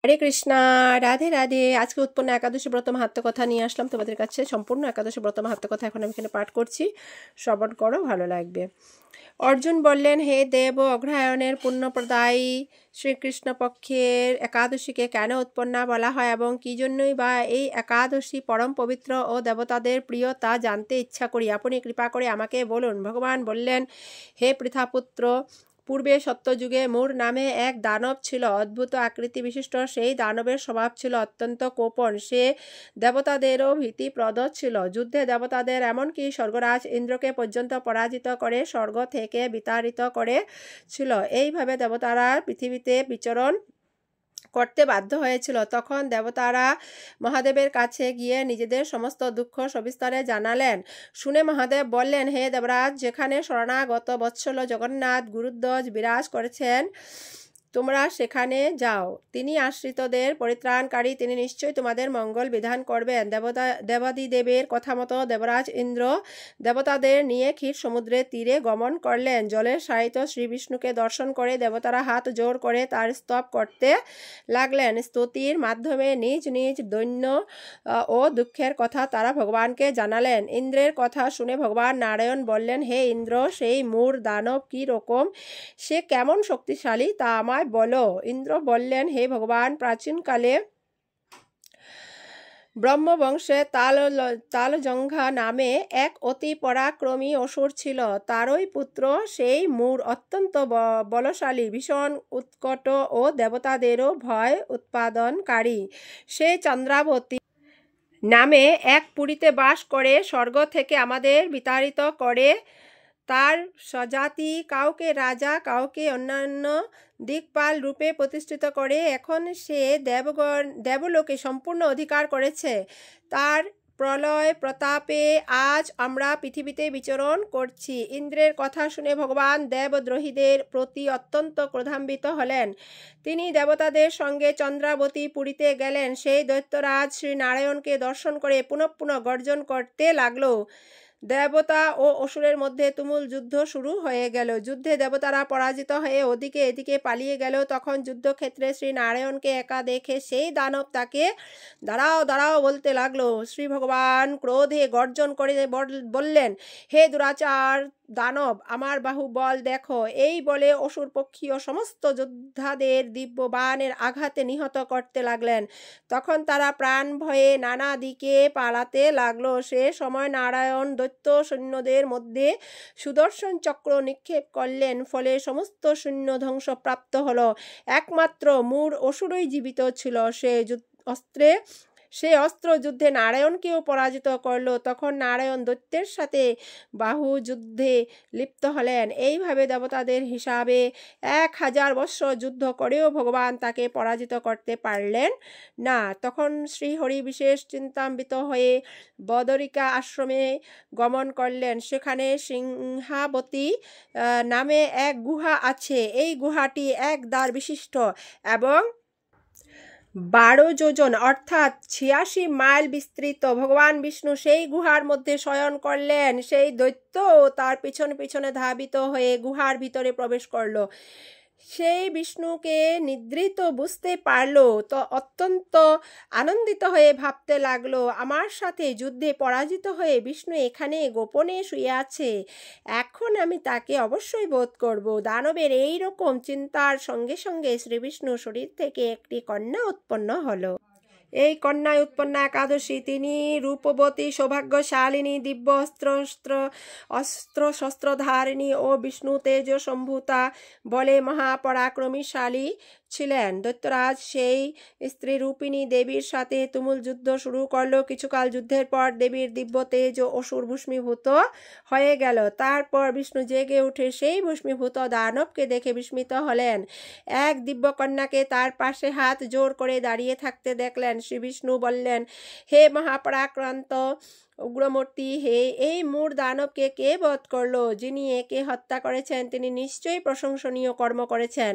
হরে কৃষ্ণা, রাধে রাধে। আজকে উৎপন্ন একাদশী ব্রত মাহাত্ম্য কথা নিয়ে আসলাম তোমাদের কাছে। সম্পূর্ণ একাদশী ব্রত মাহাত্ম্য কথা এখন আমি এখানে পাঠ করছি, শ্রবণ করো, ভালো লাগবে। অর্জুন বললেন, হে দেব, অগ্রহায়ণের পুণ্যপ্রদায়ী শ্রীকৃষ্ণ পক্ষের একাদশীকে কেন উৎপন্না বলা হয় এবং কী জন্যই বা এই একাদশী পরম পবিত্র ও দেবতাদের প্রিয় তা জানতে ইচ্ছা করি। আপনি কৃপা করে আমাকে বলুন। ভগবান বললেন, হে পৃথাপুত্র, পূর্বে সত্যযুগে মূর নামে এক দানব ছিল। অদ্ভুত আকৃতি বিশিষ্ট সেই দানবের স্বভাব ছিল অত্যন্ত কোপন। সে দেবতাদেরও ভীতিপ্রদ ছিল। যুদ্ধে দেবতাদের এমনকি স্বর্গরাজ ইন্দ্রকে পর্যন্ত পরাজিত করে স্বর্গ থেকে বিতাড়িত করেছিল। এইভাবে দেবতারা পৃথিবীতে বিচরণ করতে বাধ্য হয়েছিল। তখন দেবতারা মহাদেবের কাছে গিয়ে নিজেদের সমস্ত দুঃখ সবিস্তারে জানালেন। শুনে মহাদেব বললেন, হে দেবরাজ, যেখানে শরণাগত বৎসল জগন্নাথ গুরুধ্বজ বিরাজ করেছেন, তোমরা সেখানে যাও। তিনি আশ্রিতদের পরিত্রাণকারী, তিনি নিশ্চয়ই তোমাদের মঙ্গল বিধান করবেন। দেবাদিদেবের কথা মতো দেবরাজ ইন্দ্র দেবতাদের নিয়ে ক্ষীর সমুদ্রের তীরে গমন করলেন। জলের সাহিত্য শ্রী বিষ্ণুকে দর্শন করে দেবতারা হাত জোর করে তার স্তব করতে লাগলেন। স্তুতির মাধ্যমে নিজ নিজ দৈন্য ও দুঃখের কথা তারা ভগবানকে জানালেন। ইন্দ্রের কথা শুনে ভগবান নারায়ণ বললেন, হে ইন্দ্র, সেই মূর দানব কি রকম, সে কেমন শক্তিশালী তা আমায় বলো। ইন্দ্র বললেন, হে ভগবান, প্রাচীনকালে ব্রহ্মবংশে তালজঙ্ঘা নামে এক অতি পরাক্রমী অসুর ছিল। তারই পুত্র সেই মূর অত্যন্ত বলশালী, ভীষণ উৎকট ও দেবতাদেরও ভয় উৎপাদনকারী। সে চন্দ্রাবতী নামে এক পুরীতে বাস করে স্বর্গ থেকে আমাদের বিতাড়িত করে। তার স্বজাতি কাউকে রাজা, কাউকে অন্যান্য দিকপাল রূপে প্রতিষ্ঠিত করে এখন সে দেবলোকে সম্পূর্ণ অধিকার করেছে। তার প্রলয় প্রতাপে আজ আমরা পৃথিবীতে বিচরণ করছি। ইন্দ্রের কথা শুনে ভগবান দেবদ্রোহীদের প্রতি অত্যন্ত ক্রোধান্বিত হলেন। তিনি দেবতাদের সঙ্গে চন্দ্রাবতী পুরীতে গেলেন। সেই দৈত্যরাজ শ্রী নারায়ণকে দর্শন করে পুনঃ পুনঃ গর্জন করতে লাগলো। দেবতা ও অসুরের মধ্যে তুমুল যুদ্ধ শুরু হয়ে গেল। যুদ্ধে দেবতারা পরাজিত হয়ে ওদিকে এদিকে পালিয়ে গেল। তখন যুদ্ধক্ষেত্রে শ্রী নারায়ণকে একা দেখে সেই দানব তাকে দাঁড়াও দাঁড়াও বলতে লাগলো। শ্রী ভগবান ক্রোধে গর্জন করে বললেন, হে দুরাচার দানব, আমার বাহুবল দেখো। এই বলে অসুর পক্ষীয় সমস্ত যোদ্ধাদের দিব্য বাণের আঘাতে নিহত করতে লাগলেন। তখন তারা প্রাণ ভয়ে নানা দিকে পালাতে লাগলো। সে সময় নারায়ণ দৈত্য সৈন্যদের মধ্যে সুদর্শন চক্র নিক্ষেপ করলেন। ফলে সমস্ত সৈন্য ধ্বংসপ্রাপ্ত হলো। একমাত্র মূর অসুরই জীবিত ছিল। সে অস্ত্র যুদ্ধে নারায়ণকেও পরাজিত করল। তখন নারায়ণ দৈত্যের সাথে বাহু যুদ্ধে লিপ্ত হলেন। এইভাবে দেবতাদের হিসাবে 1000 বৎসর যুদ্ধ করেও ভগবান তাকে পরাজিত করতে পারলেন না। তখন শ্রীহরি বিশেষ চিন্তান্বিত হয়ে বদরিকা আশ্রমে গমন করলেন। সেখানে সিংহাবতী নামে এক গুহা আছে। এই গুহাটি এক দ্বার বিশিষ্ট এবং 12 যোজন অর্থাৎ 86 মাইল বিস্তৃত। ভগবান বিষ্ণু সেই গুহার মধ্যে শয়ন করলেন। সেই দৈত্য তার পিছনে পিছনে ধাবিত হয়ে গুহার ভিতরে প্রবেশ করল। সেই বিষ্ণুকে নিদ্রিত বুঝতে পারল তো অত্যন্ত আনন্দিত হয়ে ভাবতে লাগলো, আমার সাথে যুদ্ধে পরাজিত হয়ে বিষ্ণু এখানে গোপনে শুয়ে আছে। এখন আমি তাকে অবশ্যই বধ করব। দানবের এই রকম চিন্তার সঙ্গে সঙ্গে শ্রীবিষ্ণু শরীর থেকে একটি কন্যা উৎপন্ন হলো। এই কন্যায় উৎপন্না একাদশী। তিনি রূপবতী, সৌভাগ্যশালিনী, দিব্য অস্ত্র শস্ত্রধারিণী ও বিষ্ণু তেজ সম্ভূতা বলে মহাপরাক্রমীশালী ছিলেন। দৈত্যরাজ সেই স্ত্রী রূপিণী দেবীর সাথে তুমুল যুদ্ধ শুরু করলো। কিছুকাল যুদ্ধের পর দেবীর দিব্য তেজ ও অসুর ভস্মীভূত হয়ে গেল। তারপর বিষ্ণু জেগে উঠে সেই ভস্মীভূত দানবকে দেখে বিস্মিত হলেন। এক দিব্য কন্যাকে তার পাশে হাত জোর করে দাঁড়িয়ে থাকতে দেখলেন। শ্রী বিষ্ণু বললেন, হে মহাপরাক্রান্ত উগ্রমূর্তি, হে এই মূঢ় দানবকে কে বধ করলো? যিনি একে হত্যা করেছেন তিনি নিশ্চয়ই প্রশংসনীয় কর্ম করেছেন।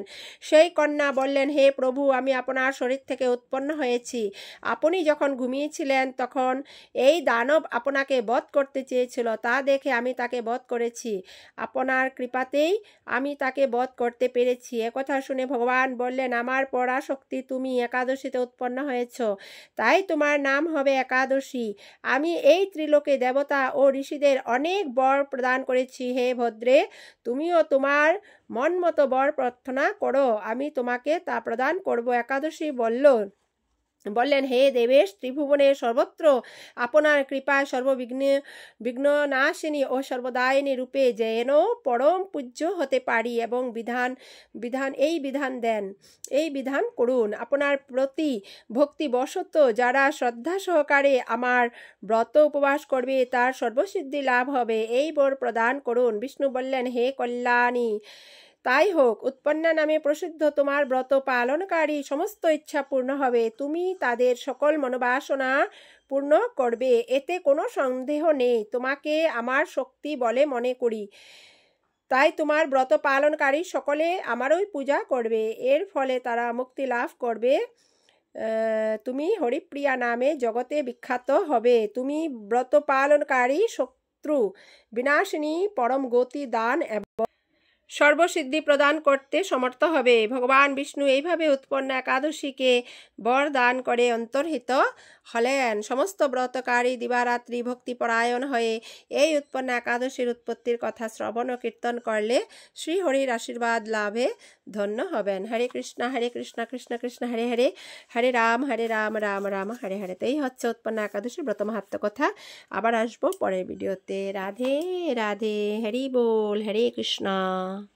সেই কন্যা বললেন, হে প্রভু, আমি আপনার শরীর থেকে উৎপন্ন হয়েছি। আপনি যখন ঘুমিয়েছিলেন তখন এই দানব আপনাকে বধ করতে চেয়েছিল, তা দেখে আমি তাকে বধ করেছি। আপনার কৃপাতেই আমি তাকে বধ করতে পেরেছি। একথা শুনে ভগবান বললেন, আমার পরাশক্তি, তুমি একাদশীতে উৎপন্ন হয়েছ, তাই তোমার নাম হবে একাদশী। আমি এই ত্রিলোকে দেবতা ও ঋষিদের অনেক বর প্রদান করেছি। হে ভদ্রে, তুমিও তোমার মন মতো বর প্রার্থনা করো, আমি তোমাকে তা প্রদান করব। একাদশী বললেন, হে দেবেশ, ত্রিভুবনের সর্বত্র আপনার কৃপায় বিঘ্ন নাশিনী ও সর্বদায়িনী রূপে যেন পরম পূজ্য হতে পারি এবং এই বিধান করুন। আপনার প্রতি ভক্তিবশত যারা শ্রদ্ধা সহকারে আমার ব্রত উপবাস করবে তার সর্বসিদ্ধি লাভ হবে, এই বর প্রদান করুন। বিষ্ণু বললেন, হে কল্যাণী, তাই হোক। উৎপন্না নামে প্রসিদ্ধ তোমার ব্রত পালনকারী সমস্ত ইচ্ছা পূর্ণ হবে। তুমি তাদের সকল মনোবাসনা পূর্ণ করবে, এতে কোনো সন্দেহ নেই। তোমাকে আমার শক্তি বলে মনে করি, তাই তোমার ব্রত পালনকারী সকলে আমারই পূজা করবে, এর ফলে তারা মুক্তি লাভ করবে। তুমি হরিপ্রিয়া নামে জগতে বিখ্যাত হবে। তুমি ব্রত পালনকারী, শত্রু বিনাশিনী, পরম গতি দান এবং সর্বসিদ্ধি প্রদান করতে সমর্থ হবে। ভগবান বিষ্ণু এইভাবে উৎপন্ন একাদশীকে বর দান করে অন্তর্হিত হলেন। সমস্ত ব্রতকারী দিবারাত্রি ভক্তিপরায়ণ হয়ে এই উৎপন্ন একাদশীর উৎপত্তির কথা শ্রবণ ও কীর্তন করলে শ্রীহরির আশীর্বাদ লাভে ধন্য হবেন। হরে কৃষ্ণ কৃষ্ণ কৃষ্ণ হরে হরে, হরে রাম রাম রাম হরে হরে। তো এই হচ্ছে উৎপন্ন একাদশীর ব্রত মাহাত্ম্য কথা। আবার আসবো পরের ভিডিওতে। রাধে রাধে, হরি বল, হরে কৃষ্ণ।